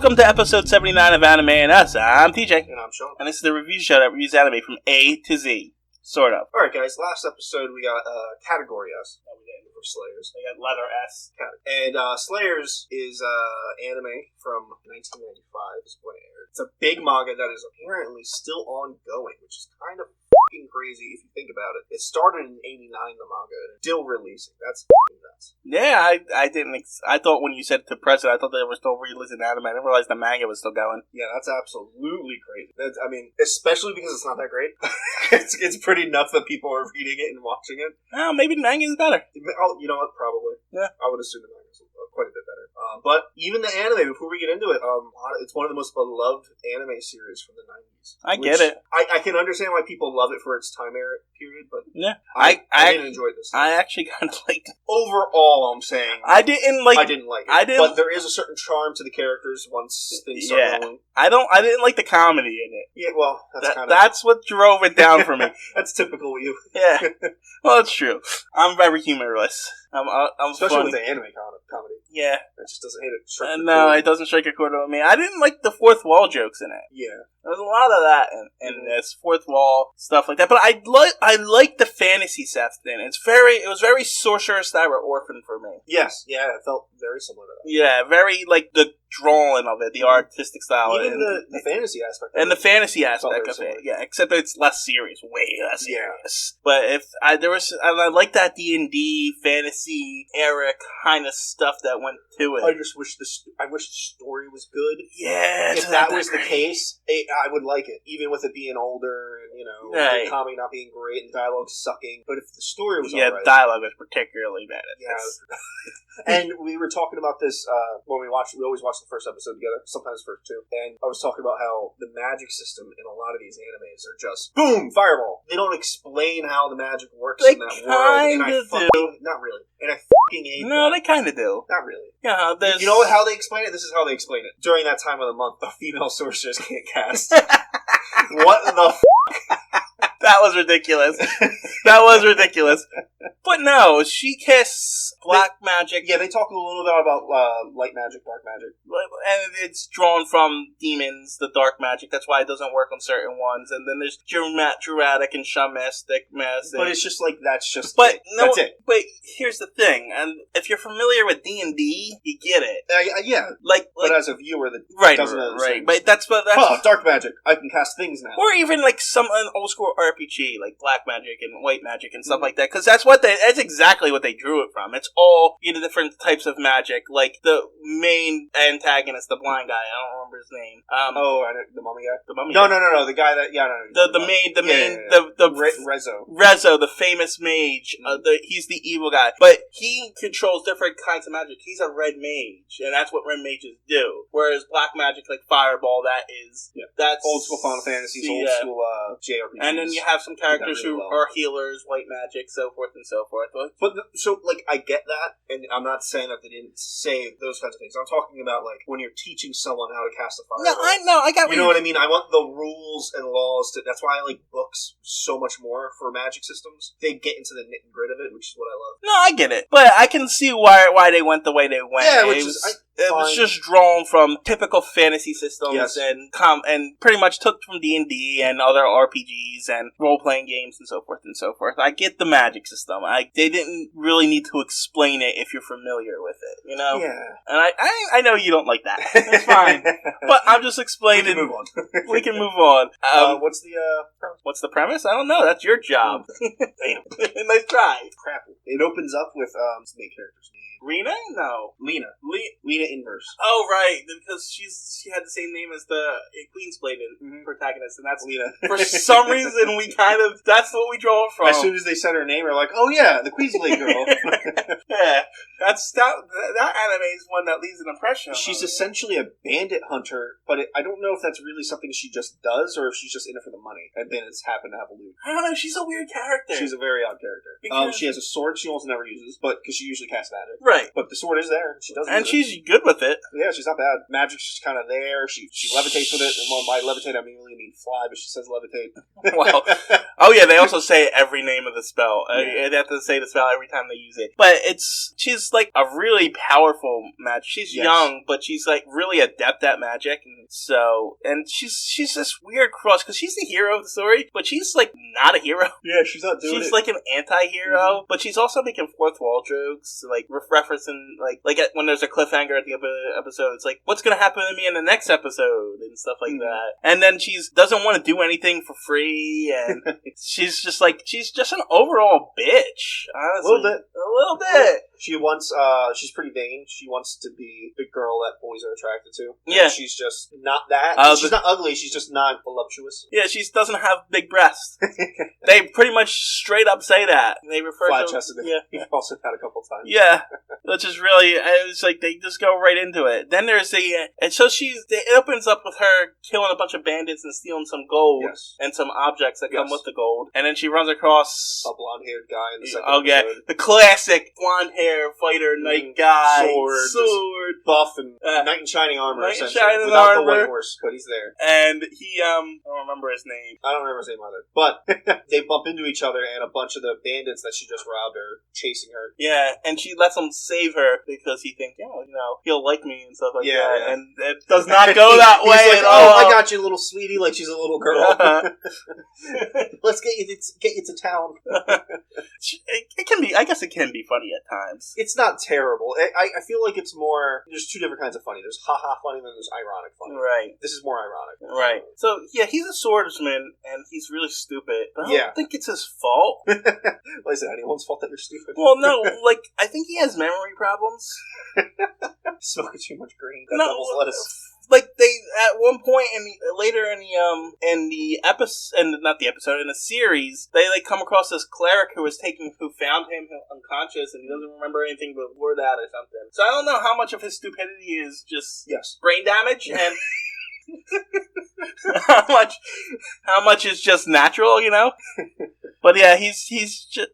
Welcome to episode 79 of Anime and Us. I'm TJ. And I'm Shawn. And this is the review show that reviews anime from A to Z. Sort of. Alright guys, last episode we got Category S. Yeah, we did. For Slayers. We got letter S. And Slayers is anime from 1995 is when it aired. It's a big manga that is apparently still ongoing, which is kind of fucking crazy if you think about it. It started in 89, the manga, and it's still releasing. That's fucking nuts. Yeah, I didn't. I thought when you said to present, I thought they were still releasing anime. I didn't realize the manga was still going. Yeah, that's absolutely crazy. I mean, especially because it's not that great. it's pretty nuts that people are reading it and watching it. Oh, maybe the manga is better. Oh, you know what? Probably. Yeah. I would assume the manga is quite a bit better. But even the anime, before we get into it, it's one of the most beloved anime series from the 90s. I get it. I can understand why people love it for its time period, but yeah, I didn't enjoy this. I actually kind of liked it. Overall, I'm saying I didn't like it. But there is a certain charm to the characters once things start rolling. I didn't like the comedy in it. Yeah, well, that's what drove it down for me. That's typical of you. Yeah, well, it's true. I'm very humorless. I'm especially funny. with the anime comedy. Yeah, it just doesn't hit it. No, it doesn't strike a chord with me. I didn't like the fourth wall jokes in it. Yeah, there was a lot of that in this fourth wall stuff like that. But I like the fantasy stuff in it. It was very Sorcerer's Star Orphan for me. Yes, yeah, it felt very similar to that. Yeah, very like the drawing of it, the artistic style, even the fantasy aspect, and the fantasy aspect of it. Yeah, except it's less serious, way less serious. But I like that D&D fantasy era kind of stuff that went to it. I wish the story was good. Yeah, if that was the case, I would like it, even with it being older and the comedy not being great and dialogue sucking. But if the story was alright, dialogue was particularly bad. And we were talking about this when we always watch the first episode together, sometimes first two. And I was talking about how the magic system in a lot of these animes are just boom, fireball. They don't explain how the magic works in that world. And I fucking not really. And I fucking hate No, that. they kind of do. Not really. Yeah, you know how they explain it? This is how they explain it. During that time of the month, the female sorcerers can't cast. What the That was ridiculous. That was ridiculous. But no, she casts black magic. Yeah, they talk a little bit about light magic, dark magic. And it's drawn from demons, the dark magic. That's why it doesn't work on certain ones. And then there's Druidic and Shamanistic magic. But it's just like, that's it. That's it. But here's the thing. And if you're familiar with D&D, you get it. Yeah. But as a viewer that doesn't understand. But that's dark magic. I can cast things now. Or even like an old school RPG, like black magic and white magic and stuff like that. Because that's exactly what they drew it from. It's all different types of magic. Like the main antagonist, the blind guy. I don't remember his name. The mummy guy. The mummy. No, guy. The guy that. Rezo, the famous mage. He's the evil guy, but he controls different kinds of magic. He's a red mage, and that's what red mages do. Whereas black magic, like fireball, that's old school Final Fantasy, old school JRPGs. And then you have some characters who are healers, white magic, so forth and so forth. I get that, and I'm not saying that they didn't say those kinds of things. I'm talking about like when you're teaching someone how to cast a fireball. I got you know what I mean. I want the rules and laws to. That's why I like books so much more for magic systems. They get into the nit and grit of it, which is what I love. No, I get it, but I can see why they went the way they went. Yeah, it was just drawn from typical fantasy systems and pretty much took from D&D and other RPGs and role-playing games and so forth and so forth. I get the magic system. They didn't really need to explain it if you're familiar with it, Yeah. And I know you don't like that. It's fine. But I'm just explaining. We can move on. What's the premise? What's the premise? I don't know. That's your job. Damn. Nice try. Crap. It opens up with the main character's name. Rena? No. Lena. Lena Inverse. Oh, right. Because she had the same name as the Queen's Blade protagonist, and that's Lena. For some reason, that's what we draw from. As soon as they said her name, we're like, oh yeah, the Queen's Blade girl. Yeah. That anime is one that leaves an impression. She's essentially a bandit hunter, but I don't know if that's really something she just does, or if she's just in it for the money, and bandits happen to have a loot. I don't know, she's a weird character. She's a very odd character. She has a sword she almost never uses, but because she usually casts magic. Right. Right. But the sword is there. She does. And she's good with it. Yeah, she's not bad. Magic's just kind of there. She levitates with it. And by levitate, I mean fly, but she says levitate. Well, oh yeah, they also say every name of the spell. They have to say the spell every time they use it. But she's like a really powerful magic. She's young, but she's like really adept at magic. And she's this weird cross, because she's the hero of the story, but she's like not a hero. Yeah, she's not doing it. She's like an anti-hero, but she's also making fourth wall jokes, like referencing like when there's a cliffhanger at the episode, it's like, what's gonna happen to me in the next episode and stuff like that. And then she doesn't want to do anything for free, and she's just an overall bitch. Honestly, a little bit. She wants, she's pretty vain. She wants to be the girl that boys are attracted to. Yeah. And she's just not that. She's not ugly, she's just not voluptuous. Yeah, she doesn't have big breasts. They pretty much straight up say that. They refer flat-chested. Yeah. You've also had a couple times. Yeah. Which is really, it's like they just go right into it. Then there's and so it opens up with her killing a bunch of bandits and stealing some gold and some objects that come with the gold. And then she runs across a blonde-haired guy in the second episode. The classic blonde-hair fighter knight guy. Sword. Buff and knight in shining armor, essentially. Without the white horse, but he's there. And he, I don't remember his name. I don't remember his name either. But they bump into each other, and a bunch of the bandits that she just robbed are chasing her. Yeah, and she lets him save her because he thinks, he'll like me and stuff like that. Yeah. And it does not go that way at all. I got you, little sweetie, like she's a little girl. Let's get you to town. It can be, I guess it can be funny at times. It's not terrible. I feel like it's more, there's two different kinds of funny. There's ha-ha funny, and then there's ironic funny. Right. This is more ironic. Right. So, yeah, he's a swordsman, and he's really stupid. But I don't think it's his fault. Well, is it anyone's fault that you're stupid? Well, no, I think he has memory problems. Smoking too much green. Devil's lettuce. Like they at one point later in the episode, and not the episode, in the series, they come across this cleric who found him unconscious, and he doesn't remember anything before that or something. So I don't know how much of his stupidity is just brain damage and how much is just natural, But yeah, he's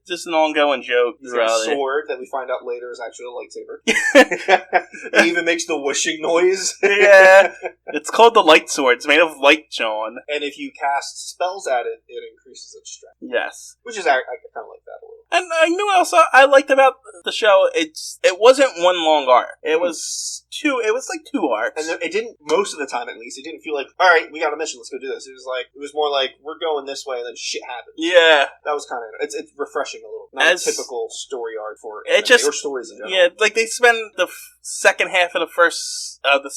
just an ongoing joke. He's got a sword that we find out later is actually a lightsaber. He even makes the whooshing noise. Yeah, it's called the light sword. It's made of light, Shawn. And if you cast spells at it, it increases its strength. Yes, which is I kind of like that a little. And you know what else I liked about the show? It wasn't one long arc. It was like two arcs. And it didn't, most of the time at least, it didn't feel like, all right, we got a mission, let's go do this. It was more like, we're going this way, and then shit happens. Yeah. That was kind of, it's refreshing a little. Not a typical story arc for anime or stories in general. Yeah, like they spend the second half of the first half of the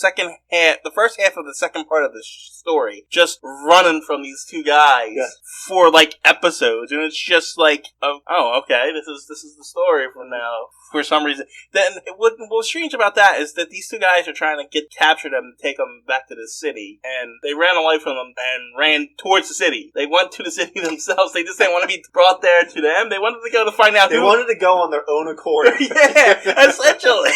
second part of the story just running from these two guys for like episodes, and it's just like, oh, okay, this is the story from now. For some reason, then what was strange about that is that these two guys are trying to capture them to take them back to the city, and they ran away from them and ran towards the city. They went to the city themselves. They just didn't want to be brought there to them. They wanted to go to find out. They wanted to go on their own accord. Yeah, essentially,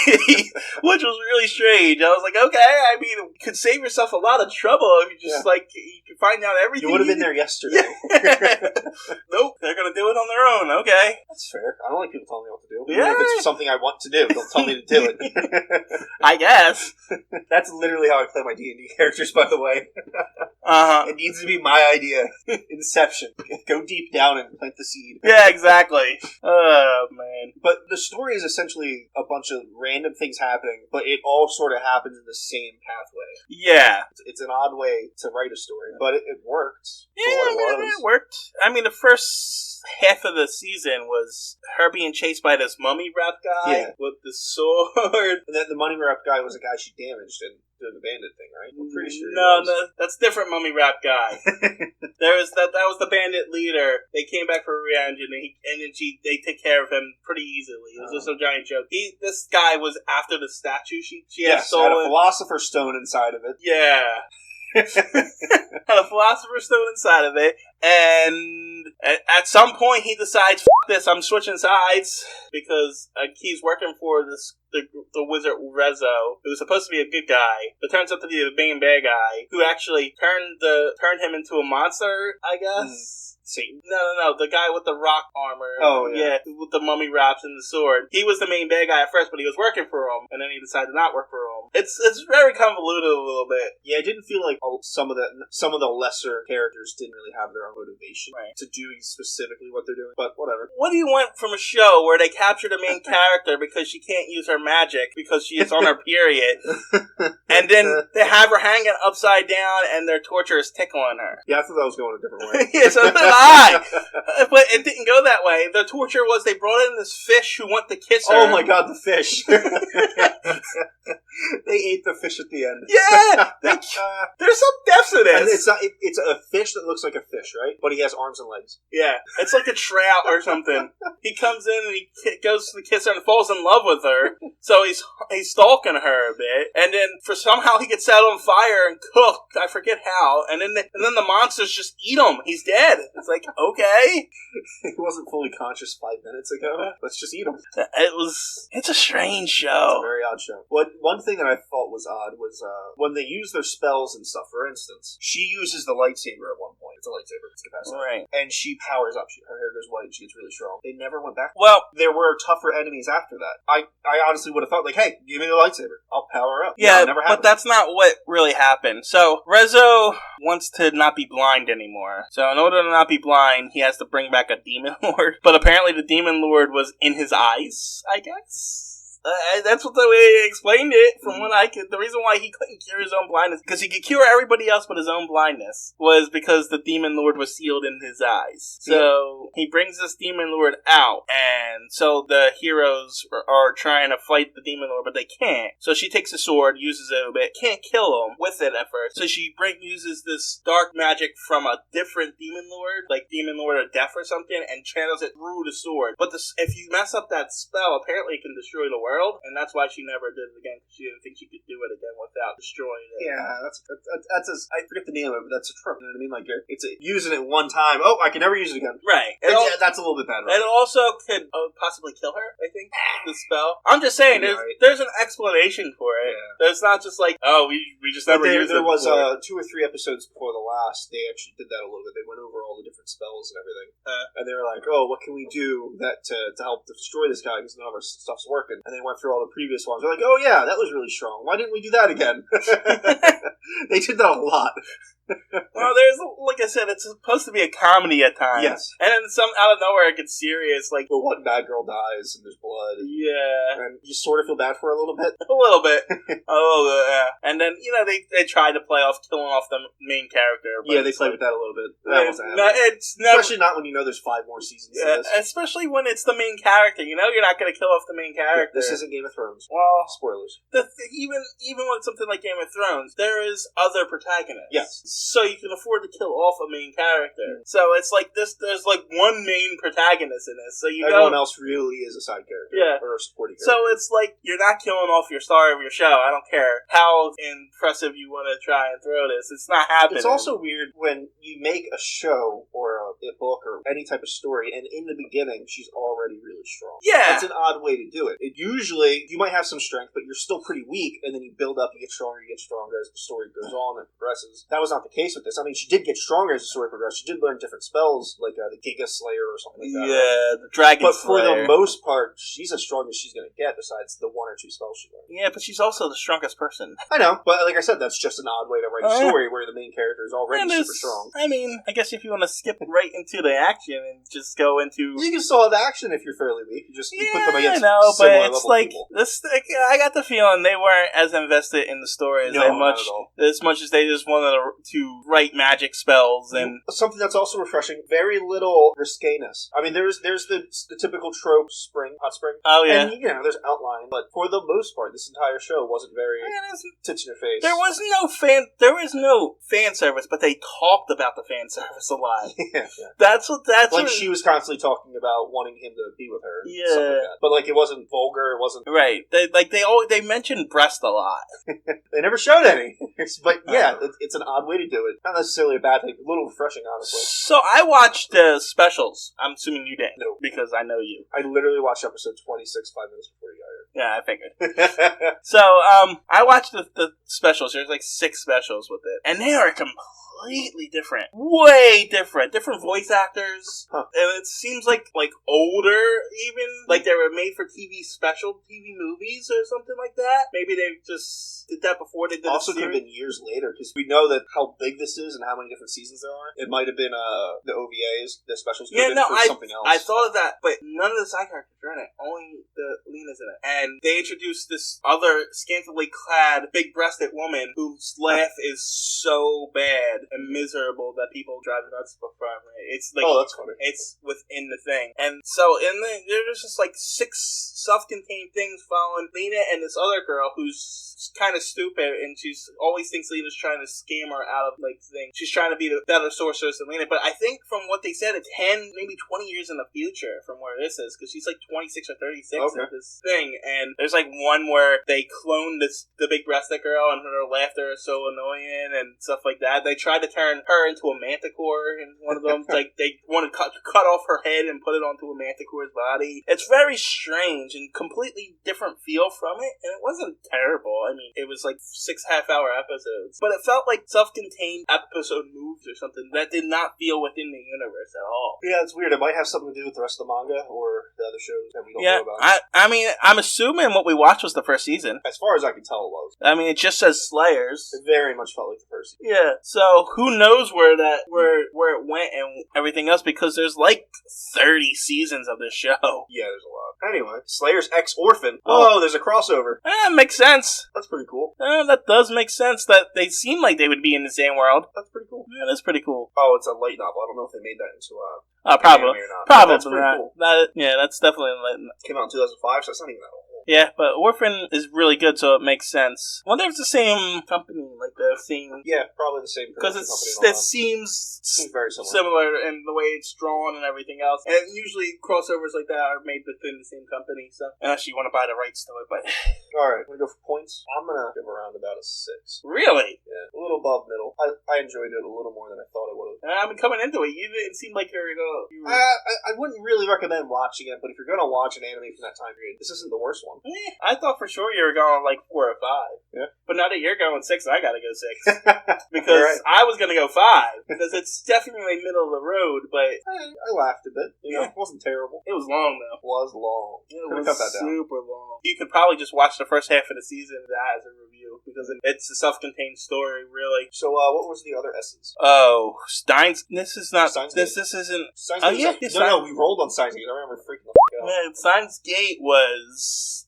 which was really strange. I was like, okay, I mean, you could save yourself a lot of trouble if you just you could find out everything. You would have been there yesterday. Yeah. Nope, they're gonna do it on their own. Okay, that's fair. I don't like people telling me what to do. Yeah. Even if it's something I want to do, don't tell me to do it. I guess. That's literally how I play my D&D characters, by the way. It needs to be my idea. Inception. Go deep down and plant the seed. Yeah, exactly. Oh, man. But the story is essentially a bunch of random things happening, but it all sort of happens in the same pathway. Yeah. It's an odd way to write a story, but it worked. Yeah, it worked. I mean, the first half of the season was her being chased by this mummy wrap guy with the sword. And then the mummy wrap guy was a guy she damaged and did the bandit thing, right? I'm pretty sure. No, that's different mummy wrap guy. That was the bandit leader. They came back for revenge, and they take care of him pretty easily. It was just a giant joke. This guy was after the statue she had stolen. Had a philosopher's stone inside of it. Yeah. Had a philosopher's stone inside of it, and at some point he decides, F this, I'm switching sides, because he's working for the wizard Rezo, who was supposed to be a good guy, but turns out to be the main bad guy, who actually turned him into a monster, I guess. Satan? No. The guy with the rock armor. Oh, yeah. With the mummy wraps and the sword. He was the main bad guy at first, but he was working for him, and then he decided to not work for him. It's very convoluted a little bit. Yeah, it didn't feel like some of the lesser characters didn't really have their own motivation to doing specifically what they're doing, but whatever. What do you want from a show where they capture the main character because she can't use her magic because she is on her period, and then they have her hanging upside down and their torturers tickling her? Yeah, I thought that was going a different way. Yeah, so did I. But it didn't go that way. The torture was they brought in this fish who wanted to kiss her. Oh my god, the fish. They ate the fish at the end. Yeah! There's some depths to this. And it's a fish that looks like a fish, right? But he has arms and legs. Yeah. It's like a trout or something. He comes in and he goes to kiss her and falls in love with her. So he's stalking her a bit. And then somehow he gets set on fire and cooked. I forget how. And then the monsters just eat him. He's dead. It's like, okay. He wasn't fully conscious 5 minutes ago. Let's just eat him. It's a strange show. It's a very odd show. One thing that I thought was odd was when they use their spells and stuff. For instance, she uses the lightsaber at one point. It's a lightsaber. It's capacitor. Right. And she powers up. Her hair goes white and she gets really strong. They never went back. Well, there were tougher enemies after that. I honestly would have thought, like, hey, give me the lightsaber. I'll power up. Yeah, never happened. But that's not what really happened. So, Rezo wants to not be blind anymore. So, in order to not be blind, he has to bring back a demon lord. But apparently the demon lord was in his eyes, I guess. That's what the way they explained it. From what I could, the reason why he couldn't cure his own blindness, because he could cure everybody else but his own blindness, was because the demon lord was sealed in his eyes. So he brings this demon lord out, and so the heroes are trying to fight the demon lord, but they can't. So she takes a sword, uses it a bit, can't kill him with it at first. So she uses this dark magic from a different demon lord, like demon lord of death or something, and channels it through the sword. But if you mess up that spell, apparently it can destroy the world. And that's why she never did it again, because she didn't think she could do it again without destroying it. Yeah, that's I forget the name of it, but that's a trope. You know what I mean? Like, it's using it one time. Oh, I can never use it again. Right. That's a little bit bad. Right? It also could possibly kill her, I think, the spell. I'm just saying, there's an explanation for it. Yeah. It's not just like, oh, we just never used it. There was 2 or 3 episodes before the last, they actually did that a little bit. They went over all the different spells and everything. And they were like, oh, what can we do to help destroy this guy, because none of our stuff's working. And they went through all the previous ones. They're like, oh yeah, that was really strong. Why didn't we do that again? They did that a lot. Well, like I said, it's supposed to be a comedy at times. Yes. And then out of nowhere it gets serious, like... The one bad girl dies and there's blood. Yeah. And you sort of feel bad for her a little bit. A little bit. Yeah. And then, they try to play off killing off the main character. Yeah, they play with that a little bit. That wasn't especially not when you know there's 5 more seasons of this. Especially when it's the main character. You're not going to kill off the main character. This isn't Game of Thrones. Well... Spoilers. Even with something like Game of Thrones, there is other protagonists. Yes. So you can afford to kill off a main character. So it's like this. There's like one main protagonist in this. So everyone else really is a side character, or a supporting character. So it's like you're not killing off your star of your show. I don't care how impressive you want to try and throw this. It's not happening. It's also weird when you make a show or a book or any type of story, and in the beginning she's already really strong. Yeah, that's an odd way to do it. Usually you might have some strength, but you're still pretty weak, and then you build up, you get stronger as the story goes on and progresses. That was not the case with this. I mean, she did get stronger as the story progressed. She did learn different spells, like the Giga Slayer or something like that. Yeah, the Dragon Slayer. But for the most part, she's as strong as she's going to get, besides the 1 or 2 spells she learned. Yeah, but she's also the strongest person. I know, but like I said, that's just an odd way to write a story where the main character is already super strong. I mean, I guess if you want to skip right into the action and just go into... You can still have action if you're fairly weak. You put them against but it's like people. I got the feeling they weren't as invested in the story as much as they just wanted to write magic spells and something that's also refreshing. Very little risqueness. I mean, there's the typical trope hot spring. Oh yeah, and there's outline, but for the most part, this entire show wasn't very tits in your face. There was no fan service, but they talked about the fan service a lot. Yeah. That's what she was constantly talking about wanting him to be with her. Yeah, stuff like that. But like it wasn't vulgar. It wasn't right. They mentioned breast a lot. They never showed any. But yeah, it's an odd way to do it. Not necessarily a bad thing. A little refreshing, honestly. So I watched the specials. I'm assuming you didn't. No. Because I know you. I literally watched episode 26 5 minutes before you got here. Yeah, I figured. So, I watched the specials. There's like 6 specials with it. And they are completely different. Way different. Different voice actors. Huh. And it seems like older, even. Like they were made for special TV movies or something like that. Maybe they just did that before they did also could have been years later, because we know that how big this is and how many different seasons there are. It might have been the OVAs, the specials could have been for something else. I thought of that, but none of the side characters are in it. Only the Lena's in it. And they introduced this other scantily clad, big-breasted woman whose laugh is so bad and miserable that people drive nuts from it. It's like, oh, that's funny. It's within the thing. And so there's just like 6 self-contained things following Lena and this other girl who's kind of stupid, and she's always thinks Lena's trying to scam her out of like things. She's trying to be the better sorceress than Lena, but I think from what they said, it's 10, maybe 20 years in the future from where this is, because she's like 26 or 36 at this thing. And there's like one where they cloned the big breasted girl, and her laughter is so annoying and stuff like that. They tried to turn her into a manticore, and one of them like they want to cut off her head and put it onto a manticore's body. It's very strange and completely different feel from it, and it wasn't terrible. I mean, it was like 6 half-hour episodes, but it felt like self-contained episode moves or something that did not feel within the universe at all. Yeah, it's weird. It might have something to do with the rest of the manga or the other shows that we don't know about. I mean, I'm assuming what we watched was the first season. As far as I can tell, it was. I mean, it just says Slayers. It very much felt like the first season. Yeah, so who knows where it went and everything else, because there's like 30 seasons of this show. Yeah, there's a lot. Anyway, Slayer's ex-orphan. Oh, there's a crossover. Makes sense. That's pretty cool. That does make sense that they seem like they would be in the same world. That's pretty cool. Yeah, that's pretty cool. Oh, it's a light novel. I don't know if they made that into a probably. anime or not. Probably that's pretty not. Cool. That's definitely light. Came out in 2005, so it's not even that old. Yeah, but Orphan is really good, so it makes sense. I wonder if it's the same company, like the same... Yeah, probably the same because it seems very similar in the way it's drawn and everything else. And usually crossovers like that are made within the same company, so unless you want to buy the rights to it, but... Alright, we go for points. I'm gonna give around about a 6. Really? Yeah, a little above middle. I enjoyed it a little more than I thought I would have. I mean, coming into it, you didn't seem like you were... I wouldn't really recommend watching it, but if you're gonna watch an anime from that time period, this isn't the worst one. I thought for sure you were going like 4 or 5. Yeah. But now that you're going 6, I gotta go 6. Because I was gonna go 5. Because it's definitely middle of the road, but... I laughed a bit. You know, it wasn't terrible. It was long, though. It was long. It was cut that down. Super long. You could probably just watch the first half of the season of that as a review, because it's a self-contained story, really. So, what was the other essence? Oh, Steins... This is not... Steins this isn't... Steins oh, yeah. No, we rolled on Steins Gate. I remember freaking the fuck out. Man, Steins Gate was...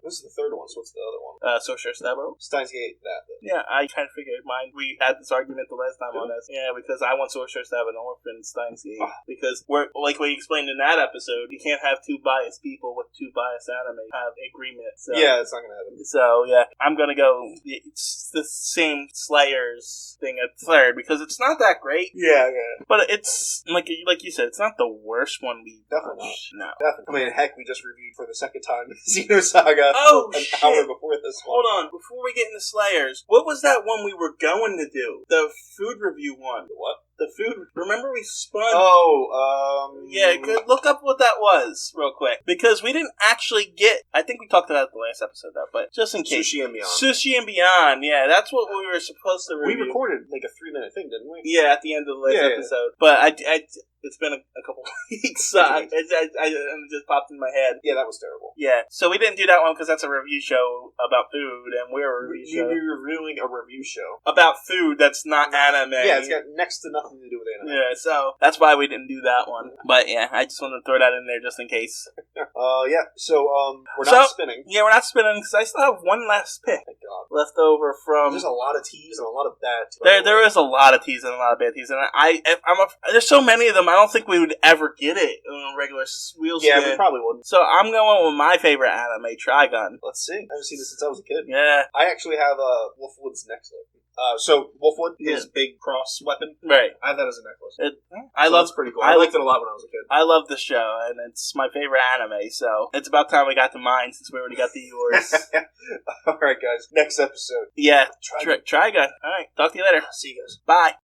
this is the third one, so what's the other one? Social Stabro. Steins Gate, that. Yeah, I kind of figured mine. We had this argument the last time on this. Yeah, because I want Social Stab and Orphan Steins Gate. Because, like we explained in that episode, you can't have 2 biased people with 2 biased anime have agreement. So. Yeah, it's not going to happen. So, yeah, I'm going to go... It's the same Slayers thing at third, because it's not that great. Yeah. But it's, like you said, it's not the worst one we Definitely watched. No. Definitely. I mean, heck, we just reviewed for the second time Xenosaga hour before this one. Hold on. Before we get into Slayers, what was that one we were going to do? The food review one. The what? The food. Remember we spun? Yeah, look up what that was real quick. Because we didn't actually get... I think we talked about it the last episode, though, but just in case. Sushi and Beyond. Sushi and Beyond, yeah. That's what we were supposed to review. We recorded like a 3-minute thing, didn't we? Yeah, at the end of the last episode. Yeah. But it's been a couple weeks. It just popped in my head. Yeah, that was terrible. Yeah, so we didn't do that one because that's a review show about food, and we're a review show. You're reviewing a review show about food that's not anime. Yeah, it's got next to nothing to do with anime. Yeah, so that's why we didn't do that one. But yeah, I just wanted to throw that in there just in case. Yeah. So we're not spinning. Yeah, we're not spinning because I still have one last pick. Thank God. Left over from. There's a lot of teas and a lot of bad. There is a lot of teas and a lot of bad teas, and there's so many of them. I don't think we would ever get it on a regular wheel spin. Yeah, we probably wouldn't. So I'm going with my favorite anime, Trigun. Let's see. I haven't seen this since I was a kid. Yeah. I actually have Wolfwood's necklace. So Wolfwood, his big cross weapon. Right. I have that as a necklace. That's pretty cool. I liked it a lot when I was a kid. I love the show, and it's my favorite anime, so it's about time we got to mine since we already got to yours. Alright, guys. Next episode. Yeah. Trigun. Alright. Talk to you later. See you guys. Bye.